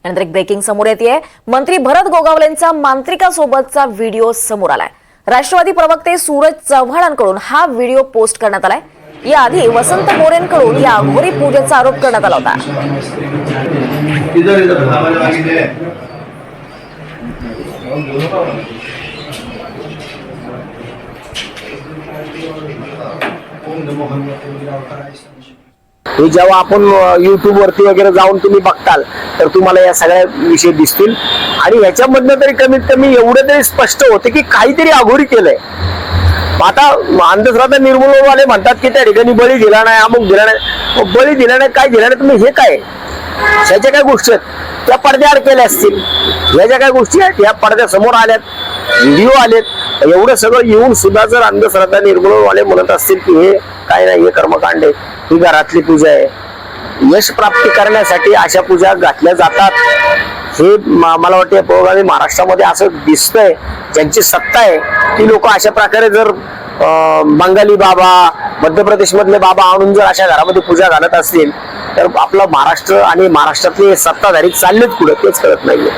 यानंतर एक ब्रेकिंग समोर येतेय। मंत्री भरत गोगावलेंचा मांत्रिकासोबतचा व्हिडिओ समोर आलाय। राष्ट्रवादी प्रवक्ते सूरज चव्हाणांकडून हा व्हिडिओ पोस्ट करण्यात आलाय। याआधी वसंत मोरेंकडून या अघोरी पूजेचा आरोप करण्यात आला होता। हे जेव्हा आपण YouTube वरती वगैरे जाऊन तुम्ही बघताल तर तुम्हाला या सगळ्या विषय दिसतील आणि ह्याच्यामधनं तरी कमीत कमी एवढं तरी स्पष्ट होते की काहीतरी अघोरी केलंय। आता अंधश्रद्धा निर्मूलनवाले म्हणतात की त्या ठिकाणी बळी दिला नाही, अमुक दिला नाही, बळी दिला नाही, काय दिला नाही, तुम्ही हे काय ह्याच्या काय गोष्टी आहेत त्या पडद्याआड केल्या असतील, ह्या ज्या काय गोष्टी आहेत या पडद्यासमोर आल्यात, व्हिडिओ आलेत। एवढं सगळं येऊन सुद्धा जर अंधश्रद्धा निर्मूलनवाले म्हणत असतील की हे काय नाही, हे कर्मकांड आहे, ही घरातली पूजा आहे, यश प्राप्ती करण्यासाठी अशा पूजा घातल्या जातात, हे मला वाटतं पुरोगामी महाराष्ट्रामध्ये असं दिसतंय। ज्यांची सत्ता आहे ती लोक अशा प्रकारे जर बंगाली बाबा, मध्य प्रदेश मधले बाबा आणून जर अशा घरामध्ये पूजा घालत असतील तर आपला महाराष्ट्र आणि महाराष्ट्रातले सत्ताधारी चाललेत कुठे तेच कळत नाहीये।